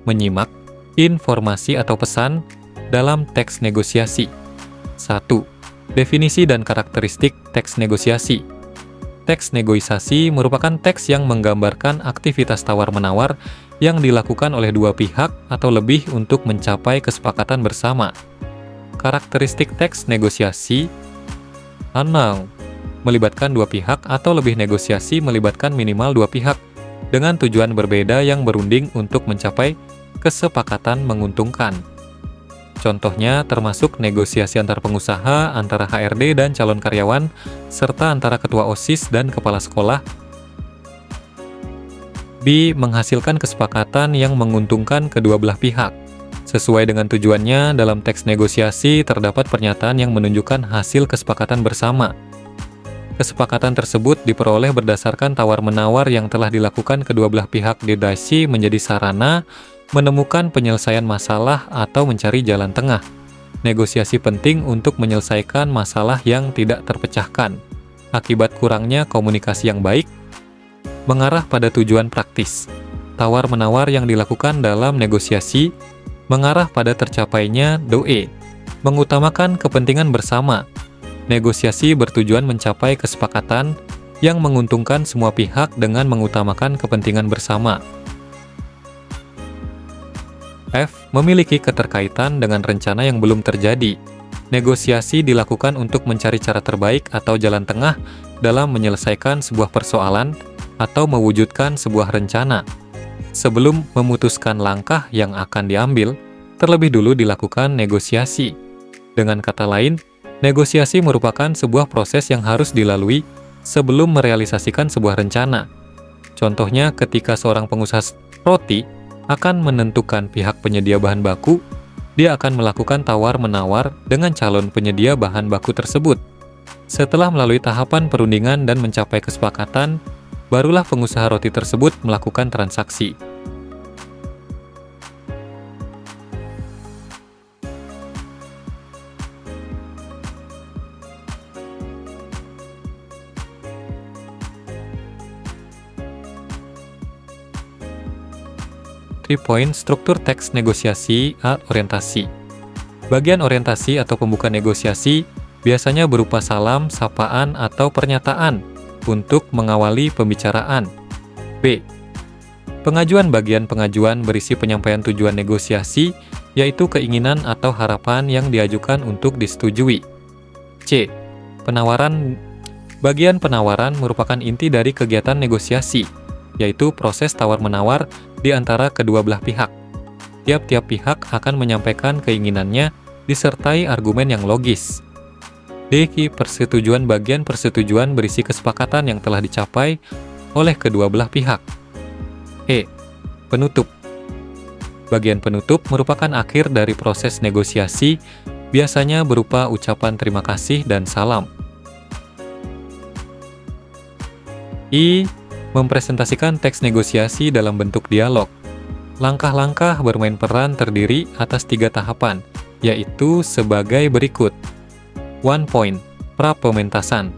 menyimak informasi atau pesan dalam teks negosiasi. 1. Definisi dan karakteristik teks negosiasi. Teks negosiasi merupakan teks yang menggambarkan aktivitas tawar-menawar yang dilakukan oleh dua pihak atau lebih untuk mencapai kesepakatan bersama. Karakteristik teks negosiasi: 6. Melibatkan dua pihak atau lebih. Negosiasi melibatkan minimal dua pihak dengan tujuan berbeda yang berunding untuk mencapai kesepakatan menguntungkan. Contohnya termasuk negosiasi antar pengusaha, antara HRD dan calon karyawan, serta antara ketua OSIS dan kepala sekolah. B. Menghasilkan kesepakatan yang menguntungkan kedua belah pihak. Sesuai dengan tujuannya, dalam teks negosiasi terdapat pernyataan yang menunjukkan hasil kesepakatan bersama. Kesepakatan tersebut diperoleh berdasarkan tawar-menawar yang telah dilakukan kedua belah pihak. Dedasi menjadi sarana menemukan penyelesaian masalah atau mencari jalan tengah. Negosiasi penting untuk menyelesaikan masalah yang tidak terpecahkan akibat kurangnya komunikasi yang baik. Mengarah pada tujuan praktis. Tawar-menawar yang dilakukan dalam negosiasi mengarah pada tercapainya DOE, mengutamakan kepentingan bersama. Negosiasi bertujuan mencapai kesepakatan yang menguntungkan semua pihak dengan mengutamakan kepentingan bersama. F. Memiliki keterkaitan dengan rencana yang belum terjadi. Negosiasi dilakukan untuk mencari cara terbaik atau jalan tengah dalam menyelesaikan sebuah persoalan atau mewujudkan sebuah rencana. Sebelum memutuskan langkah yang akan diambil, terlebih dulu dilakukan negosiasi. Dengan kata lain, negosiasi merupakan sebuah proses yang harus dilalui sebelum merealisasikan sebuah rencana. Contohnya ketika seorang pengusaha roti akan menentukan pihak penyedia bahan baku, dia akan melakukan tawar-menawar dengan calon penyedia bahan baku tersebut. Setelah melalui tahapan perundingan dan mencapai kesepakatan, barulah pengusaha roti tersebut melakukan transaksi. Poin struktur teks negosiasi. A. Orientasi. Bagian orientasi atau pembuka negosiasi biasanya berupa salam, sapaan, atau pernyataan untuk mengawali pembicaraan. B. Pengajuan. Bagian pengajuan berisi penyampaian tujuan negosiasi, yaitu keinginan atau harapan yang diajukan untuk disetujui. C. Penawaran. Bagian penawaran merupakan inti dari kegiatan negosiasi, yaitu proses tawar-menawar di antara kedua belah pihak. Tiap-tiap pihak akan menyampaikan keinginannya disertai argumen yang logis. D. Persetujuan. Bagian persetujuan berisi kesepakatan yang telah dicapai oleh kedua belah pihak. E. Penutup. Bagian penutup merupakan akhir dari proses negosiasi, biasanya berupa ucapan terima kasih dan salam. I. Mempresentasikan teks negosiasi dalam bentuk dialog. Langkah-langkah bermain peran terdiri atas 3 tahapan, yaitu sebagai berikut. 1 point. Pra-pementasan.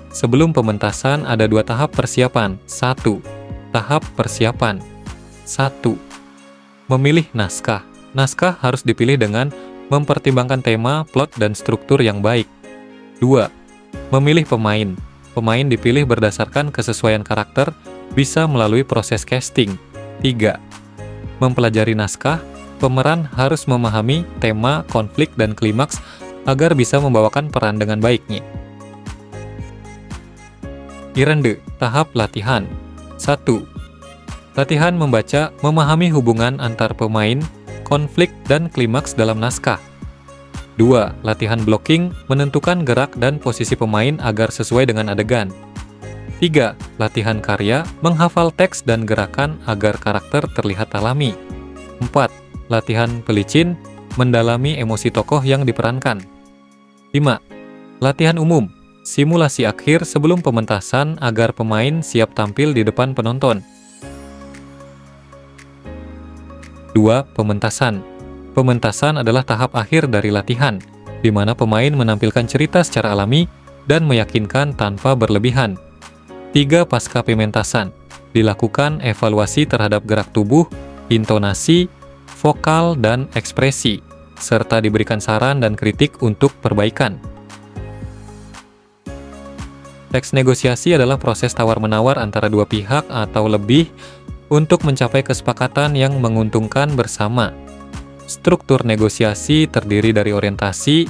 Sebelum pementasan ada 2 tahap persiapan. 1. Tahap persiapan. 1. Memilih naskah. Naskah harus dipilih dengan mempertimbangkan tema, plot, dan struktur yang baik. 2. Memilih pemain. Pemain dipilih berdasarkan kesesuaian karakter, bisa melalui proses casting. 3. Mempelajari naskah, pemeran harus memahami tema, konflik, dan klimaks agar bisa membawakan peran dengan baiknya. Irende, tahap latihan. 1. Latihan membaca, memahami hubungan antar pemain, konflik, dan klimaks dalam naskah. 2. Latihan blocking, menentukan gerak dan posisi pemain agar sesuai dengan adegan. 3. Latihan karya, menghafal teks dan gerakan agar karakter terlihat alami. 4. Latihan pelicin, mendalami emosi tokoh yang diperankan. 5. Latihan umum, simulasi akhir sebelum pementasan agar pemain siap tampil di depan penonton. 2. Pementasan. Pementasan adalah tahap akhir dari latihan, di mana pemain menampilkan cerita secara alami dan meyakinkan tanpa berlebihan. 3. Pasca pementasan. Dilakukan evaluasi terhadap gerak tubuh, intonasi, vokal, dan ekspresi, serta diberikan saran dan kritik untuk perbaikan. Teks negosiasi adalah proses tawar-menawar antara dua pihak atau lebih untuk mencapai kesepakatan yang menguntungkan bersama. Struktur negosiasi terdiri dari orientasi,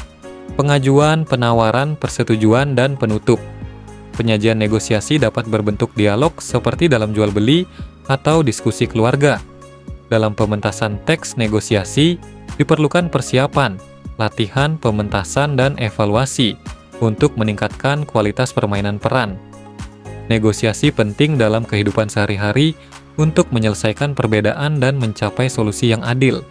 pengajuan, penawaran, persetujuan, dan penutup. Penyajian negosiasi dapat berbentuk dialog seperti dalam jual-beli atau diskusi keluarga. Dalam pementasan teks negosiasi, diperlukan persiapan, latihan, pementasan, dan evaluasi untuk meningkatkan kualitas permainan peran. Negosiasi penting dalam kehidupan sehari-hari untuk menyelesaikan perbedaan dan mencapai solusi yang adil.